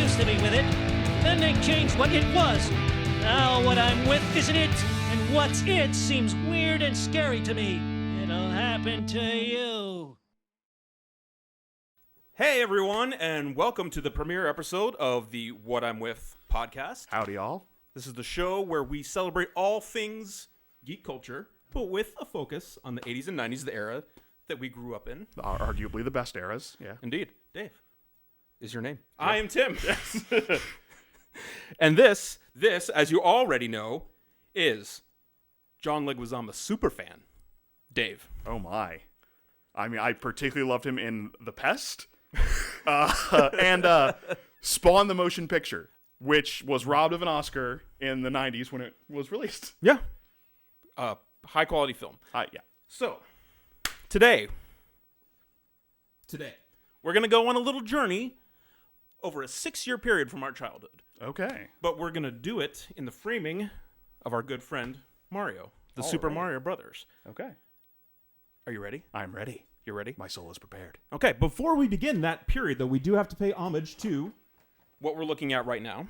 used to be with it. Then they changed what it was. Now what I'm with isn't it, and what's it seems weird and scary to me. It'll happen to you. Hey everyone, and welcome to the premiere episode of the What I'm With podcast. Howdy, all. This is the show where we celebrate all things geek culture, but with a focus on the 80s and 90s, the era that we grew up in. Arguably the best eras, yeah. Indeed. Dave is your name. Yep. I am Tim. Yes. And this, as you already know, is John Leguizamo's super fan, Dave. Oh my. I mean, I particularly loved him in The Pest and Spawn the Motion Picture, which was robbed of an Oscar in the 90s when it was released. Yeah. High quality film. Yeah. So, today, we're going to go on a little journey over a 6-year period from our childhood. Okay. But we're going to do it in the framing of our good friend Mario, the Super Mario Brothers. Okay. Are you ready? I'm ready. You're ready? My soul is prepared. Okay, before we begin that period, though, we do have to pay homage to what we're looking at right now,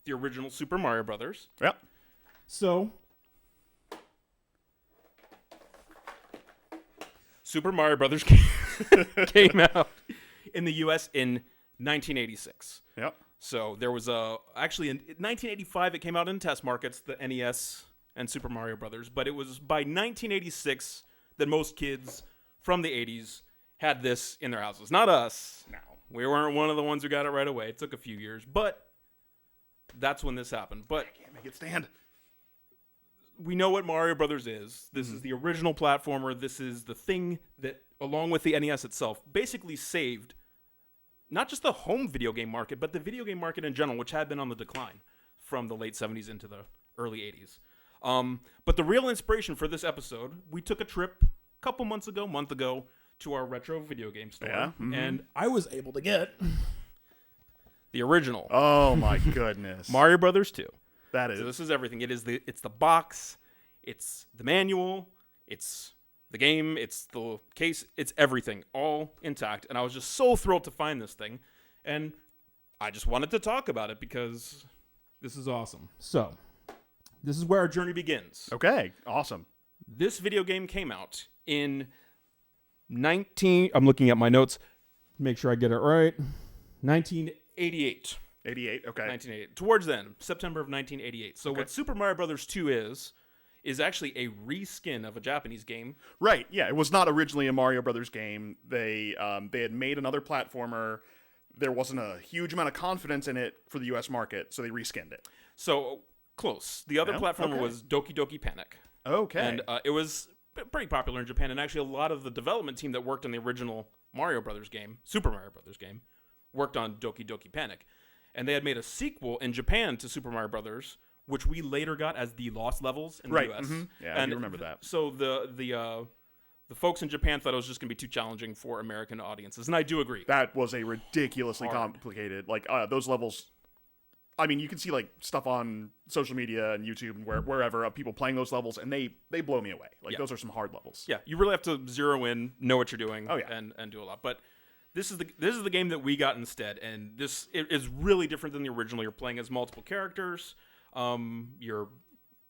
the original Super Mario Brothers. Yep. So, Super Mario Brothers came out in the U.S. in 1986. Yep. So there was actually in 1985 it came out in test markets, the NES and Super Mario Brothers, but it was by 1986 that most kids from the 80s had this in their houses. Not us. No. We weren't one of the ones who got it right away. It took a few years, but that's when this happened. But I can't make it stand. We know what Mario Brothers is. This is the original platformer. This is the thing that, along with the NES itself, basically saved not just the home video game market, but the video game market in general, which had been on the decline from the late 70s into the early 80s. But the real inspiration for this episode, we took a trip a month ago, to our retro video game store. Yeah. Mm-hmm. And I was able to get the original. Oh my goodness. Mario Brothers 2. That is. So this is everything. It's the box, it's the manual, it's the game, it's the case, it's everything, all intact. And I was just so thrilled to find this thing. And I just wanted to talk about it because this is awesome. So, this is where our journey begins. Okay, awesome. This video game came out in I'm looking at my notes, make sure I get it right. 1988. 88, okay. 1988. Towards then, September of 1988. So what Super Mario Brothers 2 is actually a reskin of a Japanese game. Right, yeah. It was not originally a Mario Brothers game. They had made another platformer. There wasn't a huge amount of confidence in it for the U.S. market, so they reskinned it. So, close. The other platformer was Doki Doki Panic. Okay. And it was pretty popular in Japan, and actually a lot of the development team that worked on the original Mario Brothers game, Super Mario Brothers game, worked on Doki Doki Panic. And they had made a sequel in Japan to Super Mario Brothers, which we later got as the Lost Levels in the U.S. Mm-hmm. Yeah, and I do remember that. So the folks in Japan thought it was just going to be too challenging for American audiences, and I do agree. That was a ridiculously complicated, those levels. I mean, you can see stuff on social media and YouTube and wherever of people playing those levels, and they blow me away. Those are some hard levels. Yeah, you really have to zero in, know what you're doing, and do a lot. But this is the game that we got instead, and this is really different than the original. You're playing as multiple characters. Your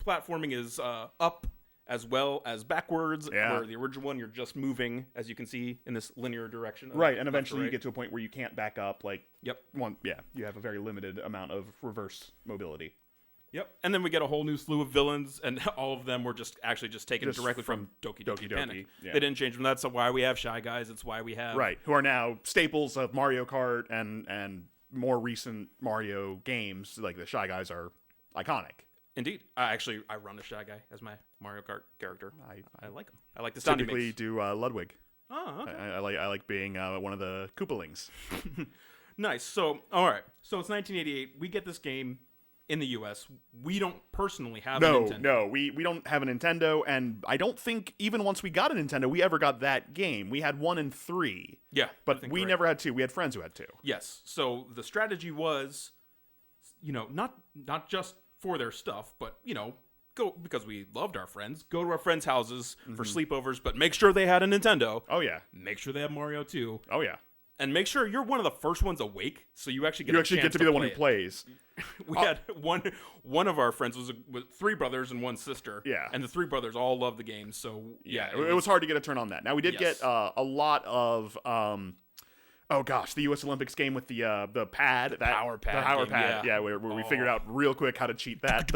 platforming is up as well as backwards. Yeah. Where the original one, you're just moving, as you can see, in this linear direction. Right, and eventually you get to a point where you can't back up. Yep. You have a very limited amount of reverse mobility. Yep. And then we get a whole new slew of villains, and all of them were just taken directly from Doki Doki Panic. Yeah. They didn't change them. That's why we have Shy Guys. It's why we have... Right, who are now staples of Mario Kart and more recent Mario games. The Shy Guys are iconic. Indeed. I run a Shy Guy as my Mario Kart character. I like him. I like the sound he makes. Typically do Ludwig. Oh, okay. I like being one of the Koopalings. Nice. So, all right. So it's 1988. We get this game in the U.S. We don't personally have a Nintendo. No, we don't have a Nintendo, and I don't think even once we got a Nintendo, we ever got that game. We had 1 and 3. Yeah. But we never had 2. We had friends who had 2. Yes. So the strategy was, not just for their stuff, but, go, because we loved our friends, go to our friends' houses for sleepovers, but make sure they had a Nintendo. Oh, yeah. Make sure they have Mario 2. Oh, yeah. And make sure you're one of the first ones awake, so you actually get You a actually chance get to be the one who play it. plays. We had one of our friends was three brothers and one sister. Yeah. And the three brothers all love the game, so yeah. It was hard to get a turn on that. Now we did Yes. get a lot of oh gosh, the U.S. Olympics game with the pad, The power pad the power game, pad, yeah. where we figured out real quick how to cheat that,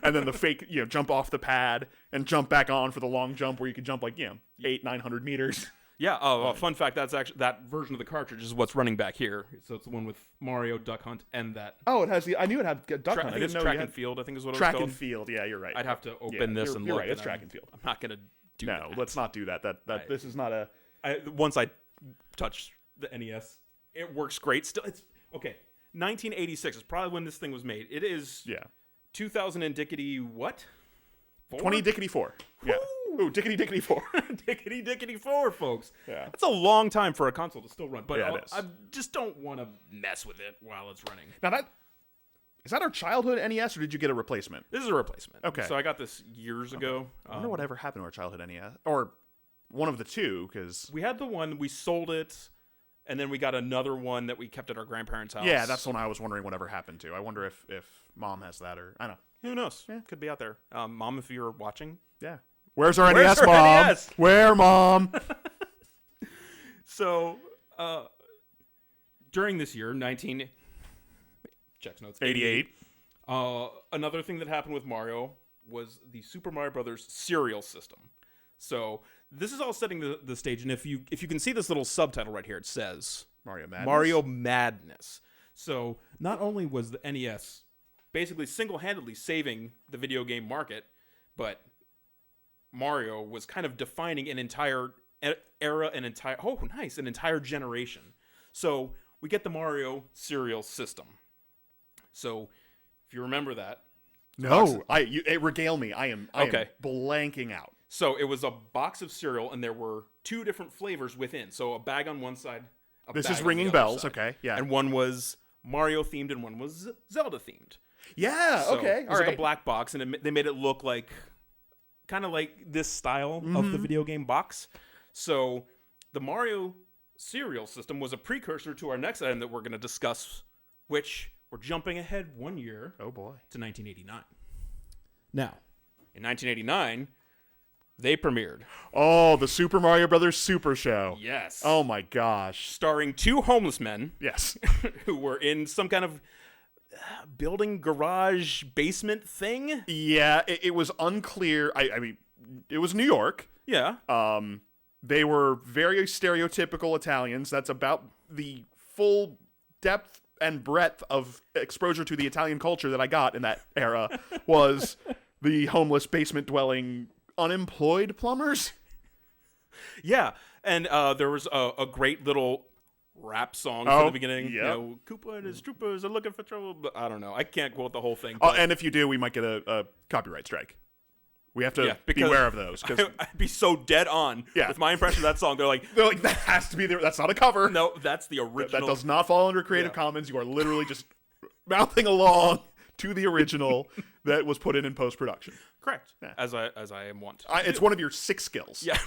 and then the fake, jump off the pad and jump back on for the long jump where you could jump like 800-900 meters. Yeah. Fun fact: that's actually that version of the cartridge is what's running back here. So it's the one with Mario, Duck Hunt, and that. Oh, it has I knew it had Duck I Hunt. I think it's didn't know track you and had field. I think is what track it was and called. field. Yeah, you're right. I'd have to open this and you're look. right. It's and track and field. I'm not gonna do No, that. let's not do that. This is not a. Once I touch the NES, it works great. Still, it's okay. 1986 is probably when this thing was made. It is 2000 and dickety what? 20 Dickety 4. Yeah. Ooh, Dickety Dickety 4. Dickety dickety 4, folks. Yeah. That's a long time for a console to still run. But Yeah, it is. I just don't want to mess with it while it's running. Now is that our childhood NES, or did you get a replacement? This is a replacement. Okay. So I got this years ago. I wonder what ever happened to our childhood NES, or one of the two, because We had the one, we sold it, and then we got another one that we kept at our grandparents' house. yeah, that's the one I was wondering whatever happened to. I wonder if Mom has that, or I don't know. Who knows? Could be out there. Mom, if you're watching. Yeah. Where's our Where's NES, our Mom? NES? Where, Mom? So, during this year, checks notes, 88. Another thing that happened with Mario was the Super Mario Brothers serial system. So this is all setting the stage, and if you can see this little subtitle right here, it says Mario Madness. So not only was the NES basically single-handedly saving the video game market, but Mario was kind of defining an entire era, an entire generation. So we get the Mario serial system. So if you remember that. No, regale me. I am Okay. blanking out. So it was a box of cereal, and there were two different flavors within. So a bag on one side. This bag is on ringing the other bells. side. Okay, yeah. And one was Mario themed, and one was Zelda themed. Yeah, So okay, It all was like right. a black box, and they made it look like kind of like this style of the video game box. So the Mario serial system was a precursor to our next item that we're going to discuss, which we're jumping ahead 1 year Oh, boy. to 1989. Now, in 1989, they premiered. Oh, the Super Mario Brothers Super Show. Yes. Oh, my gosh. Starring two homeless men Yes. who were in some kind of building garage basement thing. Yeah, it was unclear. I mean, it was New York. Yeah. They were very stereotypical Italians. That's about the full depth and breadth of exposure to the Italian culture that I got in that era was the homeless basement dwelling unemployed plumbers. Yeah. And there was a great little rap song Oh, for the beginning. yep. You know, Koopa and his troopers are looking for trouble. But I don't know. I can't quote the whole thing. Oh, but and if you do, we might get a copyright strike. We have to Yeah, be because aware of those. 'Cause I'd be so dead on Yeah. with my impression of that song. They're like, they're like, that has to be there. That's not a cover. no, that's the original. That does not fall under Creative Yeah. Commons. You are literally just mouthing along to the original that was put in post-production. Correct. As I am wont. It's one of your 6 skills. Yeah.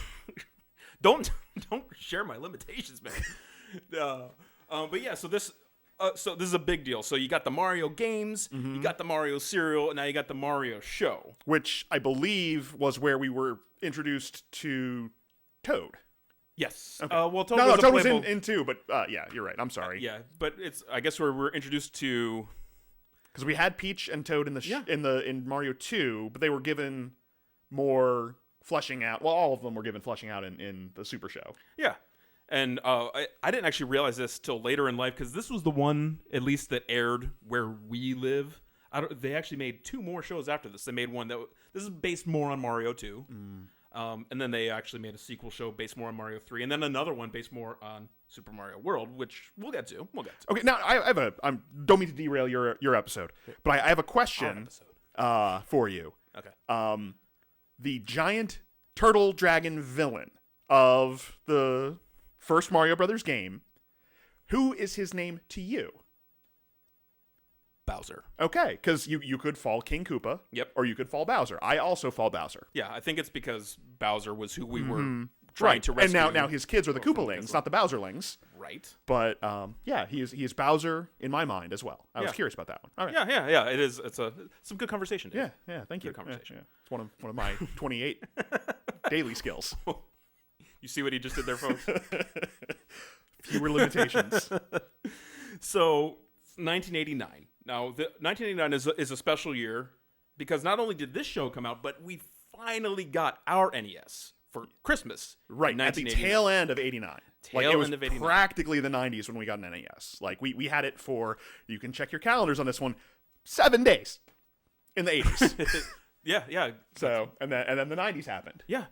don't share my limitations, man. But yeah, so this is a big deal. So you got the Mario games, you got the Mario cereal, and now you got the Mario show. Which I believe was where we were introduced to Toad. Yes. Okay. Well, Toad No, was a Toad was playable- in 2, but yeah, you're right. I'm sorry. Yeah, but it's I guess where we're introduced to. Because we had Peach and Toad in the Yeah. in Mario 2, but they were given more fleshing out. Well, all of them were given fleshing out in the Super Show. Yeah. And I didn't actually realize this till later in life because this was the one, at least, that aired where we live. They actually made 2 more shows after this. They made one this is based more on Mario 2. And then they actually made a sequel show based more on Mario 3. And then another one based more on Super Mario World, which we'll get to. Okay, now I have don't mean to derail your episode, but I have a question for you. Okay. The giant turtle dragon villain of the first Mario Brothers game, who is his name to you? Bowser. Okay, because you could fall King Koopa. Yep. Or you could fall Bowser. I also fall Bowser. Yeah, I think it's because Bowser was who we were trying to rescue. And now his kids are the from Koopalings, not the Bowserlings. Right. But yeah, he is Bowser in my mind as well. I was curious about that one. All right. Yeah. It is. It's some good conversation. Dave. Yeah. Thank you. Good conversation. Yeah. It's one of my 28 daily skills. You see what he just did there, folks? Fewer limitations. So 1989. Now, 1989 is a special year because not only did this show come out, but we finally got our NES for Christmas. Right, at the tail end of 89. It was end of 89. practically the 90s when we got an NES. Like, we had it for, you can check your calendars on this one, 7 days in the 80s. Yeah. So, and then the 90s happened. Yeah.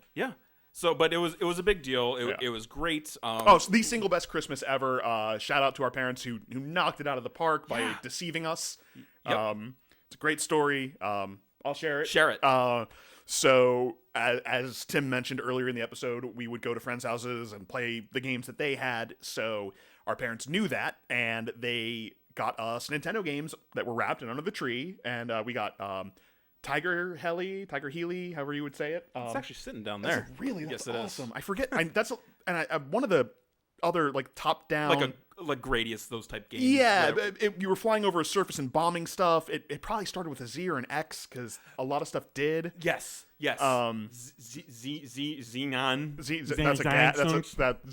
So, but it was a big deal. It was great. So the single best Christmas ever. Shout out to our parents who knocked it out of the park by deceiving us. Yep. It's a great story. I'll share it. Share it. So as Tim mentioned earlier in the episode, we would go to friends' houses and play the games that they had. So our parents knew that, and they got us Nintendo games that were wrapped in under the tree, and we got Tiger Healy, however you would say it. It's actually sitting down there. Really? That's yes, it awesome. is. I forget. One of the other like top down, like Gradius, those type games. Yeah, you were flying over a surface and bombing stuff. It probably started with a Z or an X because a lot of stuff did. Yes. Xenon. That's a cat. That's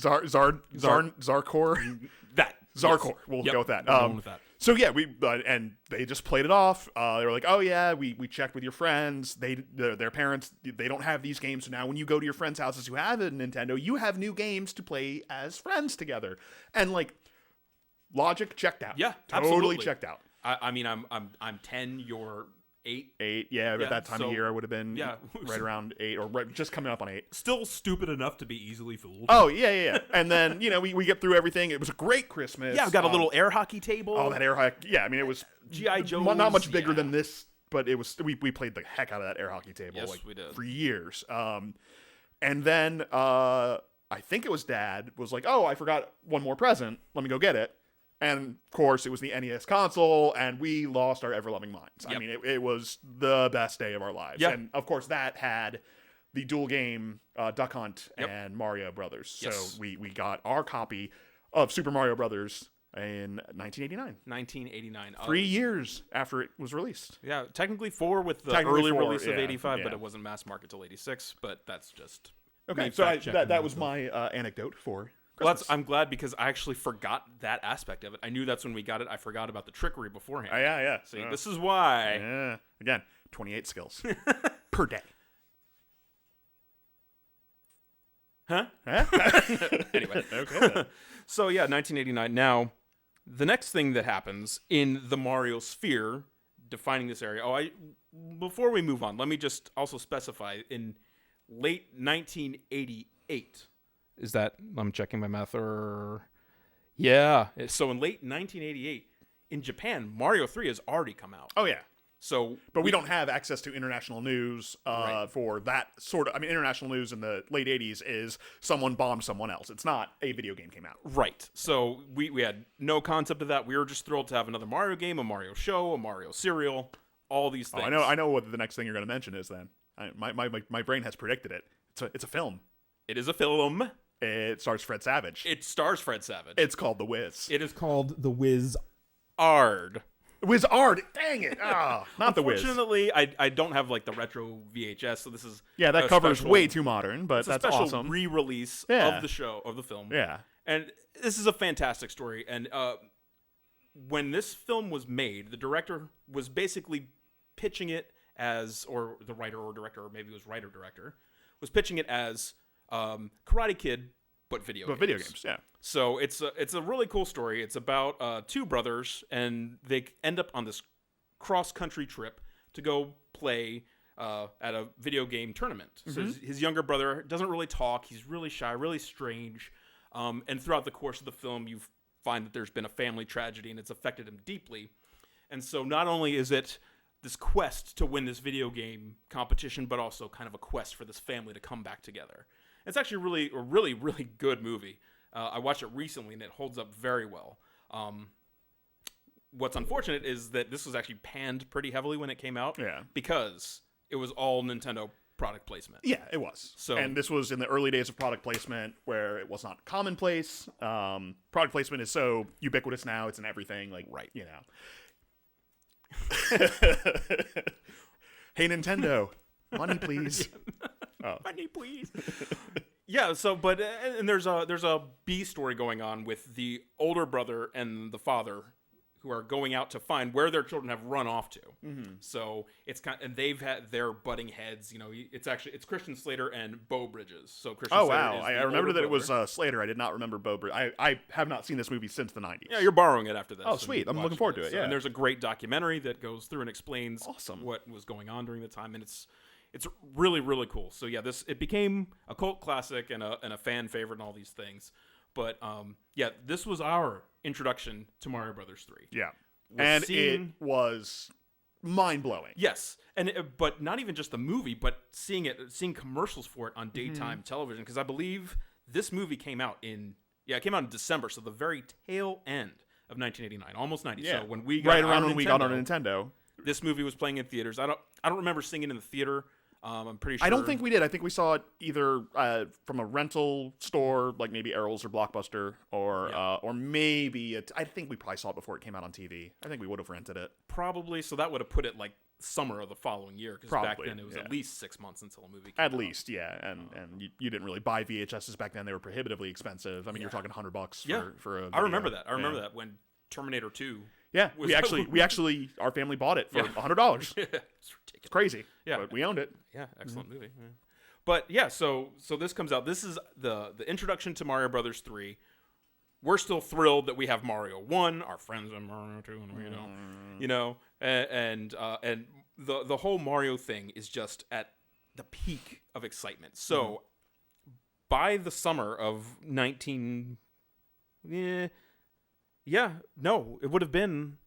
Zarkor. That Zarkor. We'll go with that. So yeah, we and they just played it off. They were like, "Oh yeah, we checked with your friends. Their parents, they don't have these games. So now when you go to your friends' houses who have a Nintendo, you have new games to play as friends together." And like, logic checked out. Yeah, totally absolutely. checked out. I mean, I'm 10. You're 8. 8. Yeah, at that time of year, I would have been right around 8 or just coming up on 8. Still stupid enough to be easily fooled. Oh yeah. And then we get through everything. It was a great Christmas. Yeah, I've got a little air hockey table. Oh, that air hockey. Yeah, I mean it was G.I. Joe's. Not much bigger than this, but it was. We played the heck out of that air hockey table. Yes, we did. For years. And then I think it was Dad was like, "Oh, I forgot one more present. Let me go get it." And of course, it was the NES console, and we lost our ever-loving minds. Yep. I mean, it was the best day of our lives. Yep. And of course, that had the dual game Duck Hunt and Mario Brothers. Yes. So we got our copy of Super Mario Brothers in 1989. 1989. 3 years after it was released. Yeah, technically 4 with the Technically early 4, release of 85, but yeah. it wasn't mass market till 86. But that's just Okay, me so fact-checking that was myself. my anecdote for Well, Christmas. I'm glad because I actually forgot that aspect of it. I knew that's when we got it. I forgot about the trickery beforehand. Yeah. See, this is why. Yeah. Again, 28 skills per day. Huh? Anyway. Okay. So, yeah, 1989. Now, the next thing that happens in the Mario sphere, defining this area. Before we move on, let me just also specify in late 1988. Is that, I'm checking my math, yeah. So in late 1988, in Japan, Mario 3 has already come out. Oh, yeah. So, But we don't have access to international news Right. for that sort of... I mean, international news in the late 80s is someone bombed someone else. It's not a video game came out. Right. So we had no concept of that. We were just thrilled to have another Mario game, a Mario show, a Mario cereal, all these things. I know what the next thing you're going to mention is then. My brain has predicted it. It's a film. It is a film. It stars Fred Savage. It stars Fred Savage. It's called The Wiz. It is Called The Wiz. Ard. Wizard. Dang it. Not The Wiz. Unfortunately, I don't have like the retro VHS, so this is Yeah, that a covers special- way too modern, but it's a that's special awesome. re-release Yeah. of the show, of the film. Yeah. And this is a fantastic story. And when this film was made, the director was basically pitching it as, or the writer or director, or maybe it was writer-director, was pitching it as Karate Kid, but video games. Video games, yeah. So it's a really cool story. It's about 2 brothers, and they end up on this cross-country trip to go play at a video game tournament. So his younger brother doesn't really talk. He's really shy, really strange. And throughout the course of the film, you find that there's been a family tragedy, and it's affected him deeply. And so not only is it this quest to win this video game competition, but also kind of a quest for this family to come back together. It's actually a really good movie. I watched it recently, and it holds up very well. What's unfortunate is that this was actually panned pretty heavily when it came out. Yeah. Because it was all Nintendo product placement. Yeah, it was. So- and this was in the early days of product placement where it was not commonplace. Product placement is so ubiquitous now; it's in everything. Like, Right. you know. Hey, Nintendo, money, please. Money, please. Yeah. So, but and there's a B story going on with the older brother and the father, who are going out to find where their children have run off to. So it's and they've had their butting heads. You know, it's Christian Slater and Beau Bridges. So Christian. Oh Slater wow! is I the remember older that it was brother. Slater. I did not remember Beau Bridges. I have not seen this movie since the 90s. Yeah, you're borrowing it after this. Oh, and sweet. I'm looking watching forward to it, So- yeah. And there's a great documentary that goes through and explains Awesome. what was going on during the time, and it's really, really cool. So yeah, it became a cult classic and a fan favorite and all these things. But yeah, this was our introduction to Mario Brothers 3. Yeah, Was and seeing- it was mind blowing. Yes, and but not even just the movie, but seeing commercials for it on daytime television, because I believe this movie came out in December, so the very tail end of 1989, almost 90. Yeah, So when we got right our around when we got on Nintendo, Nintendo. this movie was playing in theaters. I don't remember seeing it in the theater. I'm pretty sure. I don't think we did. I think we saw it either from a rental store, like maybe Errol's or Blockbuster, or maybe I think we probably saw it before it came out on TV. I think we would have rented it. probably. So that would have put it like summer of the following year, because back Probably, then it was yeah. at least 6 months until a movie came At out. least, yeah. And you didn't really buy VHSs back then. They were prohibitively expensive. I mean, you're talking $100 Yeah, for a I remember video. that. I remember that when Terminator 2. Yeah, was- we actually our family bought it for $100. It's ridiculous. It's crazy. Yeah. But we owned it. Yeah, excellent movie. Yeah. But yeah, so this comes out. This is the introduction to Mario Brothers 3. We're still thrilled that we have Mario 1, our friends in Mario 2, and and the whole Mario thing is just at the peak of excitement. So by the summer of it would have been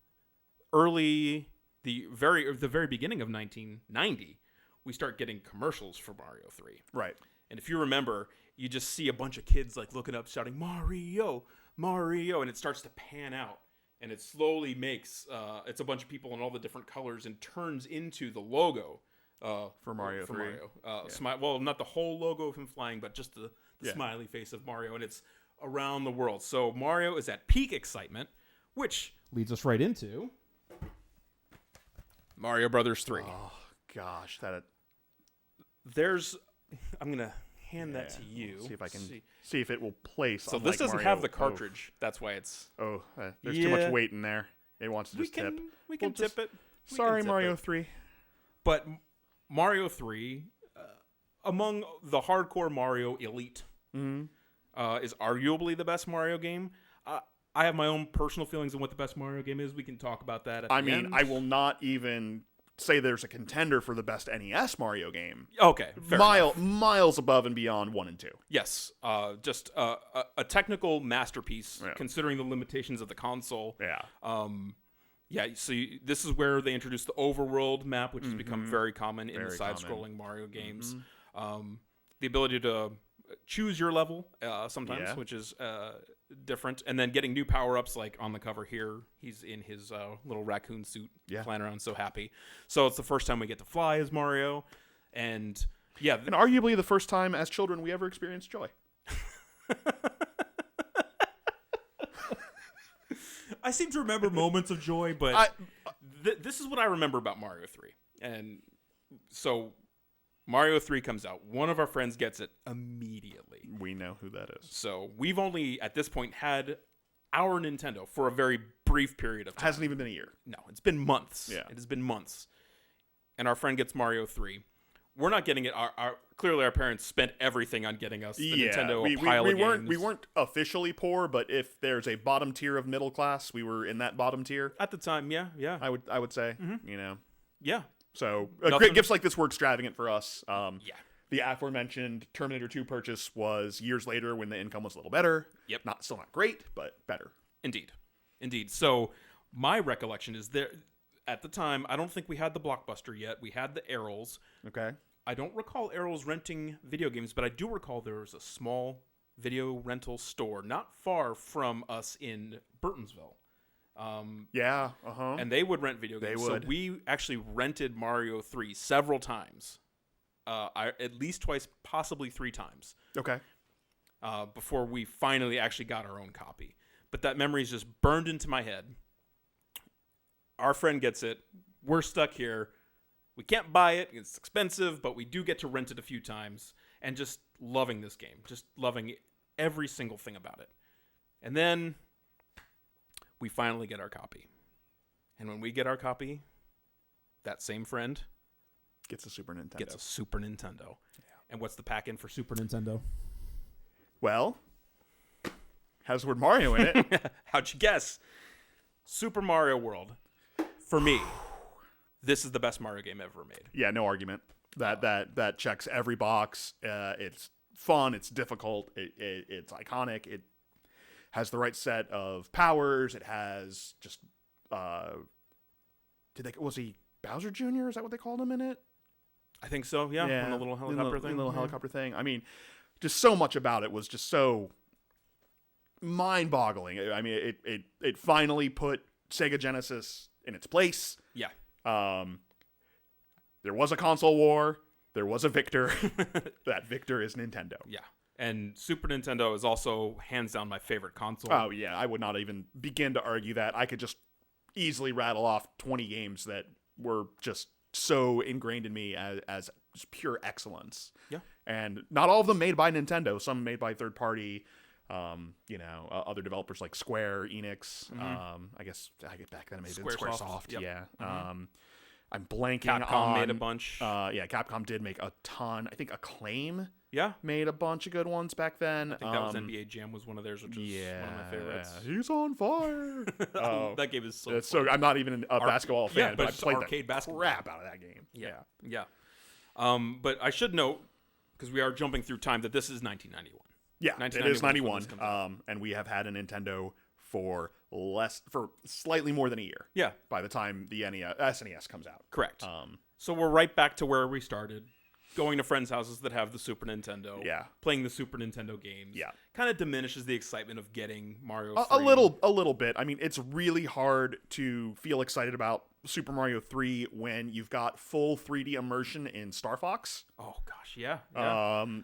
early the very beginning of 1990. We start getting commercials for Mario 3. Right. And if you remember, you just see a bunch of kids like looking up, shouting Mario, Mario, and it starts to pan out, and it slowly makes it's a bunch of people in all the different colors and turns into the logo For Mario 3. Well, not the whole logo of him flying, but just the smiley face of Mario, and it's around the world. So Mario is at peak excitement, which Leads us right into Mario Brothers 3. Oh gosh, that. I'm gonna hand that to you. See if I can see if it will place. So unlike this doesn't Mario. have the cartridge. That's why it's. There's too much weight in there. It wants to just tip. We can tip it. We Sorry, can tip Mario it. 3. But Mario 3, among the hardcore Mario elite, is arguably the best Mario game. I have my own personal feelings on what the best Mario game is. We can talk about that at the end. I will not even say there's a contender for the best NES Mario game. Okay, fair enough. Miles above and beyond 1 and 2. Yes, just a technical masterpiece, Yeah. considering the limitations of the console. Yeah. So this is where they introduced the overworld map, which has become very common in the Very side-scrolling Mario games. The ability to choose your level sometimes, Yeah. which is different, and then getting new power-ups, like on the cover here, he's in his little raccoon suit, flying around so happy. So it's the first time we get to fly as Mario, and yeah, And arguably the first time as children we ever experienced joy. I seem to remember moments of joy, but this is what I remember about Mario 3. And so Mario 3 comes out. One of our friends gets it immediately. We know who that is. So we've only, at this point, had our Nintendo for a very brief period of time. Hasn't even been a year. No, it's been months. Yeah. It has been months. And our friend gets Mario 3. We're not getting it. Clearly, our parents spent everything on getting us the Nintendo, a pile of games. We weren't officially poor, but if there's a bottom tier of middle class, we were in that bottom tier. At the time, yeah. I would say, you know. Yeah. So Nothing- gifts like this were extravagant for us. Yeah. The aforementioned Terminator 2 purchase was years later when the income was a little better. Yep. Still not great, but better. Indeed. So my recollection is there at the time, I don't think we had the Blockbuster yet. We had the Errols. Okay. I don't recall Errols renting video games, but I do recall there was a small video rental store not far from us in Burtonsville. Yeah. Uh-huh. And they would rent video games. They would. So we actually rented Mario 3 several times at least twice, possibly 3 times Okay. before we finally actually got our own copy. But that memory is just burned into my head. Our friend gets it. We're stuck here. We can't buy it. It's expensive, but we do get to rent it a few times. And just loving this game. Just loving every single thing about it. And then we finally get our copy. And when we get our copy, that same friend Gets a Super Nintendo. gets a Super Nintendo. Yeah. And what's the pack in for Super Nintendo? Well, has the word Mario in it. How'd you guess? Super Mario World. For me, this is the best Mario game ever made. Yeah, no argument. That checks every box. It's fun. It's difficult. It's iconic. It has the right set of powers. It has just was he Bowser Jr.? Is that what they called him in it? I think so, yeah. On the little helicopter thing. The little helicopter thing. I mean, just so much about it was just so mind-boggling. I mean, it finally put Sega Genesis in its place. Yeah. There was a console war. There was a victor. That victor is Nintendo. Yeah. And Super Nintendo is also hands down my favorite console. Oh, yeah. I would not even begin to argue that. I could just easily rattle off 20 games that were just so ingrained in me as just pure excellence. Yeah. And not all of them made by Nintendo. Some made by third party, other developers like Square, Enix. I guess back then it may have been Squaresoft. Yep. Yeah. I'm blanking Capcom on... made a bunch. Capcom did make a ton. I think Acclaim Yeah. made a bunch of good ones back then. I think that was NBA Jam was one of theirs, which was one of my favorites. He's on fire. That game is so It's fun. so I'm not even a basketball fan, but but I it's played arcade the basketball. crap out of that game. Yeah. But I should note, because we are jumping through time, that this is 1991. Yeah, it is 1991 when 91. this comes out. And we have had a Nintendo for slightly more than a year. Yeah, By the time the SNES comes out. correct. So we're right back to where we started, going to friends' houses that have the Super Nintendo. Yeah. Playing the Super Nintendo games. Yeah. Kind of diminishes the excitement of getting Mario A 3. little bit. I mean, it's really hard to feel excited about Super Mario 3 when you've got full 3D immersion in Star Fox. Oh gosh, yeah.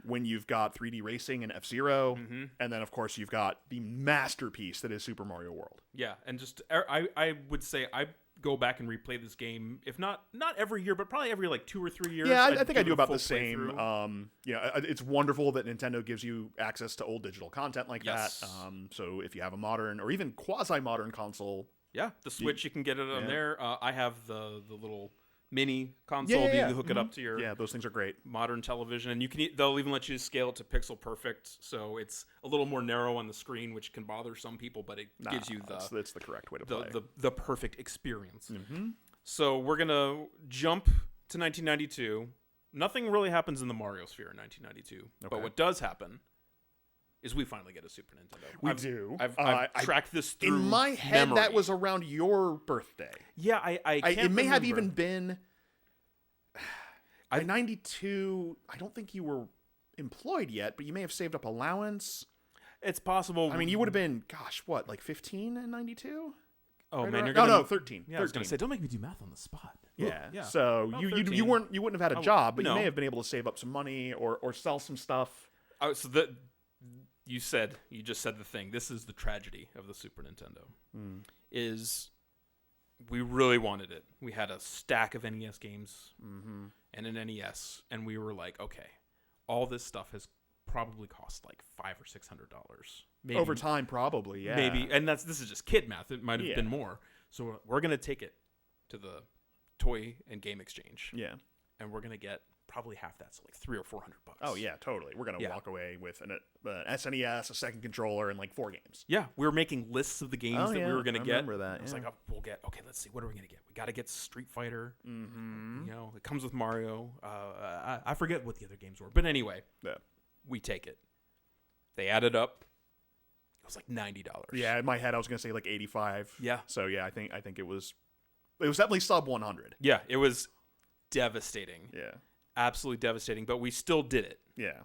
When you've got 3D racing in F-Zero, Mm-hmm. and then of course you've got the masterpiece that is Super Mario World. Yeah, and just I would say I go back and replay this game, if not every year, but probably every like 2 or 3 years. Yeah, I think I do a about full the same. playthrough. It's wonderful that Nintendo gives you access to old digital content like Yes. that. So if you have a modern or even quasi-modern console, Yeah, the Switch you can get it on Yeah. there. I have the little mini console. Yeah. You can hook it up to your yeah, those things are great. modern television, and you can they'll even let you scale it to pixel perfect, so it's a little more narrow on the screen, which can bother some people, but it gives you that's the correct way to play. the perfect experience. Mm-hmm. So we're gonna jump to 1992. Nothing really happens in the Mario sphere in 1992, but Okay. what does happen is we finally get a Super Nintendo. We do. I've I- tracked this through In my head, memory. that was around your birthday. yeah. I can't It may have remember. even been. By 92, I don't think you were employed yet, but you may have saved up allowance. It's possible. I mean, you would have been, like 15 in 92? Oh Right man, around- you're gonna. no, 13. Yeah, I was gonna 13. say, don't make me do math on the spot. Yeah. yeah. So About you 13. you wouldn't have had a job, but no. you may have been able to save up some money or sell some stuff. So you just said the thing. This is the tragedy of the Super Nintendo. Is we really wanted it. We had a stack of NES games and an NES, and we were like, okay, all this stuff has probably cost like $500 or $600 maybe, Over time, probably, yeah. maybe. And this is just kid math. It might have been more. So we're gonna take it to the toy and game exchange, Yeah. and we're gonna get probably half that, so like $300 or $400. Oh, yeah, totally. We're going to Yeah. walk away with an SNES, a second controller, and like 4 games. Yeah, we were making lists of the games Oh, that yeah, we were going to I get. remember that, I was yeah. like, oh, we'll get, okay, let's see, what are we going to get? We got to get Street Fighter. Mm-hmm. You know, it comes with Mario. I forget what the other games were. But anyway, Yeah. we take it. They added up. It was like $90. Yeah, in my head, I was going to say like 85. Yeah. So, yeah, I think it was definitely sub 100. Yeah, it was devastating. Yeah. Absolutely devastating. But we still did it Yeah.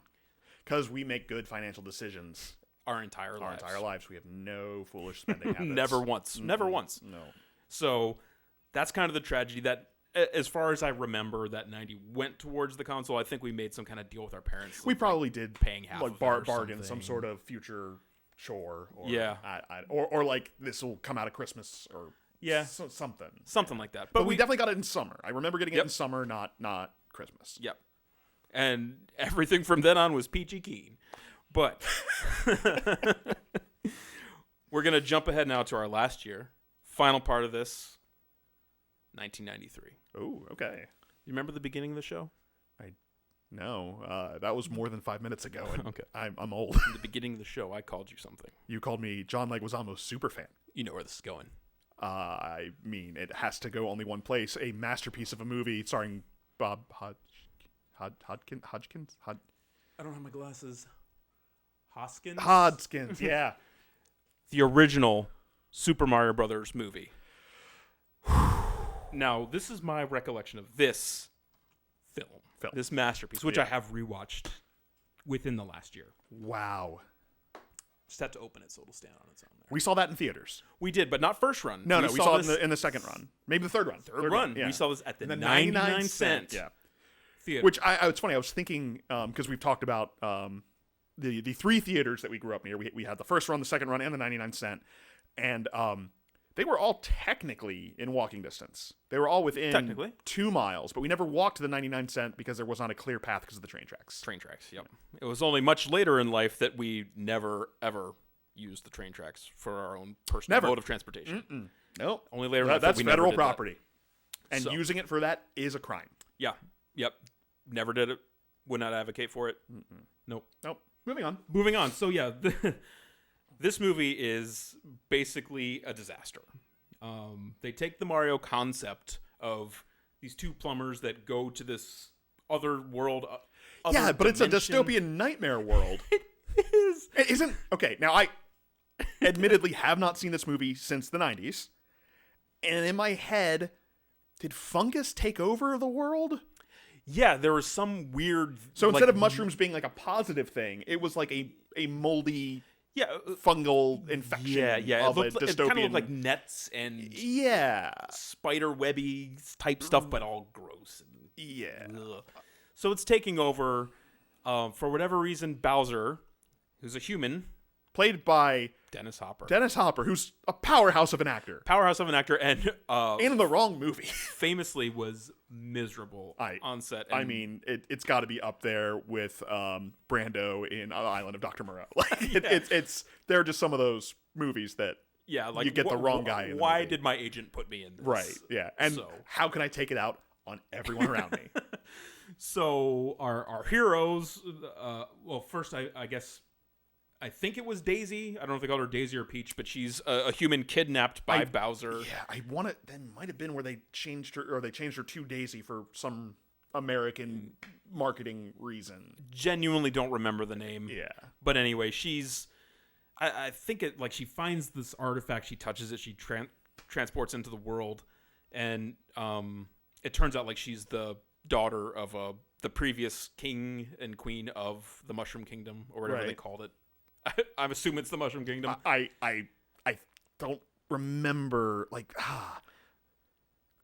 Because we make good financial decisions our entire our lives. entire lives. We have no foolish spending habits. Never once. Never once. No. So that's kind of the tragedy that as far as I remember, that 90 went towards the console. I think we made some kind of deal with our parents. We probably did paying half like of it or bargain something. some sort of future chore. Or, Yeah. Or like this will come out of Christmas or Yeah. something like that. But we definitely got it in summer. I remember getting it Yep. in summer, not Christmas. Yep. And everything from then on was peachy keen. But we're going to jump ahead now to our last year. Final part of this, 1993. Oh, okay. You remember the beginning of the show? No, that was more than 5 minutes ago. And Okay. I'm old. In the beginning of the show, I called you something. You called me John Leguizamo's super fan. You know where this is going. I mean, it has to go only one place. A masterpiece of a movie starring Bob Hodgkins. I don't have my glasses. Hoskins? Hodgkins, yeah. The original Super Mario Brothers movie. Now, this is my recollection of this film. This masterpiece, which I have rewatched within the last year. Wow. Just have to open it so it'll stand on its own there. We saw that in theaters. We did, but not first run. No, we saw this it in the second run. Maybe the third run. third run. Yeah. We saw this at the And 99 cent Yeah. theater. Which it's funny. I was thinking because we've talked about the three theaters that we grew up near. We had the first run, the second run, and the 99 cent, and they were all technically in walking distance. They were all within Technically. 2 miles, but we never walked to the 99 cent because there was not a clear path because of the train tracks. Train tracks, yep. It was only much later in life that we never, ever used the train tracks for our own personal Never. mode of transportation. Nope. Only later in life That's that we never federal did that. property, and So- using it for that is a crime. Yeah, yep. Never did it. Would not advocate for it. Nope. Nope. Moving on. Moving on. So yeah, this movie is basically a disaster. They take the Mario concept of these two plumbers that go to this other world. Yeah, but it's a dimension. dystopian nightmare world. It is. It isn't okay. Now I admittedly have not seen this movie since the 90s, and in my head, did fungus take over the world? Yeah, there was some weird. So like, instead of mushrooms being like a positive thing, it was like a moldy yeah, fungal infection. yeah, of it a dystopian. kind of looked like nets and Yeah, spider webby type stuff, but all gross. yeah. Ugh. So it's taking over. For whatever reason, Bowser, who's a human, Played by Dennis Hopper, Dennis Hopper, who's a powerhouse of an actor, powerhouse of an actor, and in the wrong movie. famously was miserable on set. I and- mean, it's got to be up there with Brando in Island of Dr. Moreau. Like it's they're just some of those movies that yeah, like you get the wrong guy in the why movie. did my agent put me in this? right, yeah. And So- how can I take it out on everyone around me? So our heroes. Well, first I guess. I think it was Daisy. I don't know if they called her Daisy or Peach, but she's a human kidnapped by Bowser. Yeah, I want it. Then might have been where they changed her to Daisy for some American marketing reason. Genuinely don't remember the name. Yeah, But anyway, she's. I think it like she finds this artifact, she touches it, she transports into the world, and it turns out like she's the daughter of the previous king and queen of the Mushroom Kingdom or whatever they Right. called it. I'm assuming it's the Mushroom Kingdom. I don't remember like.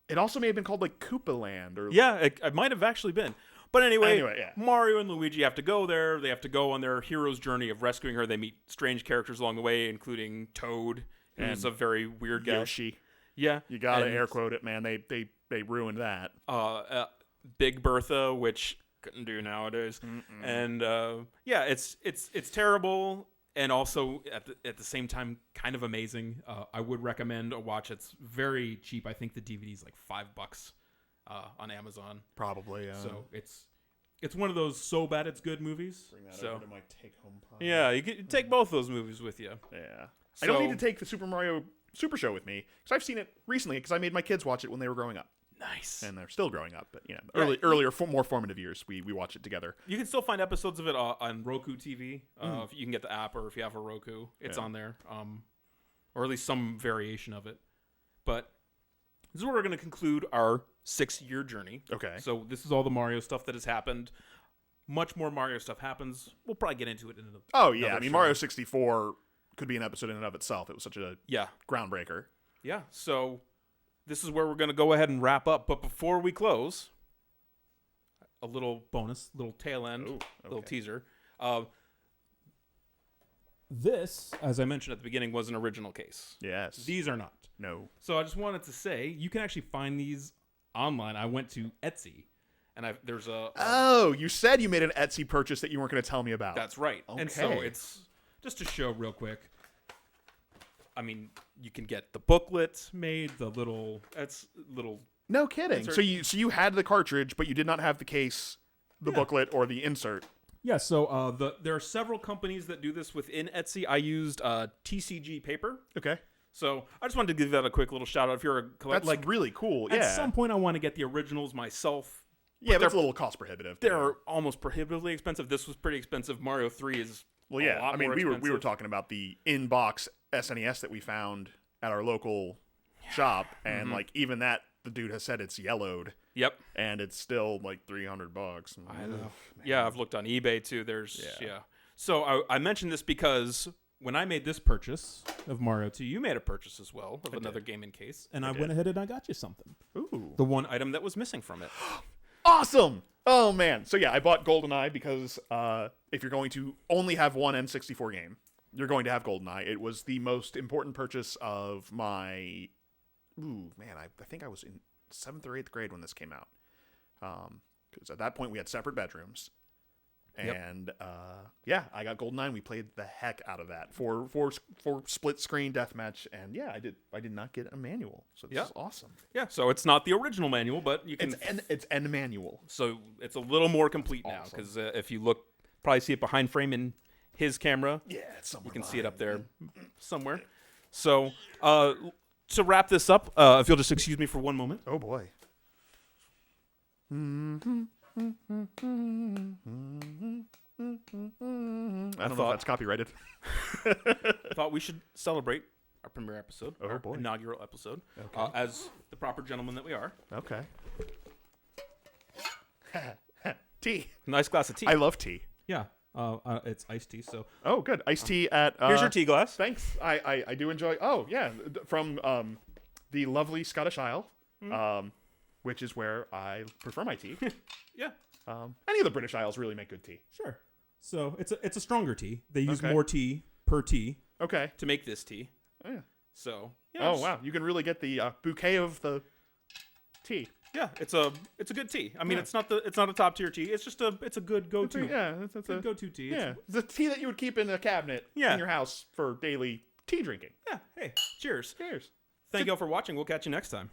It also may have been called like Koopa Land or Yeah, it might have actually been. But anyway, yeah. Mario and Luigi have to go there. They have to go on their hero's journey of rescuing her. They meet strange characters along the way, including Toad, who's a very weird guy. Yoshi. Yeah, You gotta and, air quote it, man. They ruined that. Big Bertha, which couldn't do nowadays. And yeah, it's terrible, and also at the same time kind of amazing. I would recommend a watch. It's very cheap. I think the DVD's like $5 on Amazon. Probably. So it's one of those so bad it's good movies. bring that so over to my take home pod. yeah, you can take both those movies with you. Yeah. I don't need So- to take the Super Mario Super Show with me because I've seen it recently because I made my kids watch it when they were growing up. Nice. And they're still growing up, but Yeah. earlier, more formative years, we watch it together. You can still find episodes of it on Roku TV. If you can get the app, or if you have a Roku, it's on there. Or at least some variation of it. But this is where we're going to conclude our 6-year journey. Okay. So this is all the Mario stuff that has happened. Much more Mario stuff happens. We'll probably get into it in another. Oh yeah, I another mean show. Mario 64 could be an episode in and of itself. It was such a Yeah. groundbreaker. Yeah. So this is where we're going to go ahead and wrap up. But before we close, a little bonus, little tail end, little teaser. This, as I mentioned at the beginning, was an original case. Yes. These are not. No. So I just wanted to say, you can actually find these online. I went to Etsy, and there's a... Oh, you said you made an Etsy purchase that you weren't going to tell me about. That's right. And so Okay. it's, just to show real quick, I mean, you can get the booklet made, the little... That's little... No kidding. Insert. So you had the cartridge, but you did not have the case, the booklet, or the insert. Yeah, so there are several companies that do this within Etsy. I used TCG paper. Okay. So I just wanted to give that a quick little shout out. If you're a collector, That's really cool. Yeah. at some point I want to get the originals myself. yeah, but that's a little cost prohibitive. They're almost prohibitively expensive. This was pretty expensive. Mario 3 is Well, a yeah. lot I mean, more we were expensive. talking about the in-box SNES that we found at our local shop, and like even that, the dude has said it's yellowed, Yep. and it's still like $300. I know. Yeah, I've looked on eBay too. There's So I mentioned this because when I made this purchase of Mario 2, you made a purchase as well of another gaming case, and I went ahead and I got you something. Ooh. The one item that was missing from it. Awesome! Oh man. So yeah, I bought GoldenEye because if you're going to only have one N64 game, you're going to have GoldenEye. It was the most important purchase of my... Ooh, man, I think I was in 7th or 8th grade when this came out. Because at that point we had separate bedrooms. And yeah, I got GoldenEye and we played the heck out of that for split screen deathmatch. And yeah, I did not get a manual. So this is awesome. Yeah, so it's not the original manual, but you can... It's N manual. So it's a little more complete now, because if you look, probably see it behind frame in his camera. Yeah, it's somewhere. You can see it up there somewhere. So to wrap this up, if you'll just excuse me for one moment. Oh boy. I don't know if that's copyrighted. I thought we should celebrate our premiere episode, our boy. inaugural episode, as the proper gentleman that we are. Okay. Tea. Nice glass of tea. I love tea. Yeah, it's iced tea. So Oh, good. Iced tea at... here's your tea glass. Thanks. I do enjoy... Oh, yeah. From the lovely Scottish Isle, which is where I prefer my tea. Yeah. Any of the British Isles really make good tea. Sure. So it's a stronger tea. They use Okay. more tea per tea. Okay. To make this tea. Oh, yeah. So yeah, Oh, wow. You can really get the bouquet of the tea. Yeah, it's a good tea. I mean, it's not a top tier tea. It's just it's a good go to. Yeah, it's Good go-to tea. yeah. It's a tea that you would keep in a cabinet Yeah. in your house for daily tea drinking. Yeah. Hey, cheers. Cheers. Thank you all for watching. We'll catch you next time.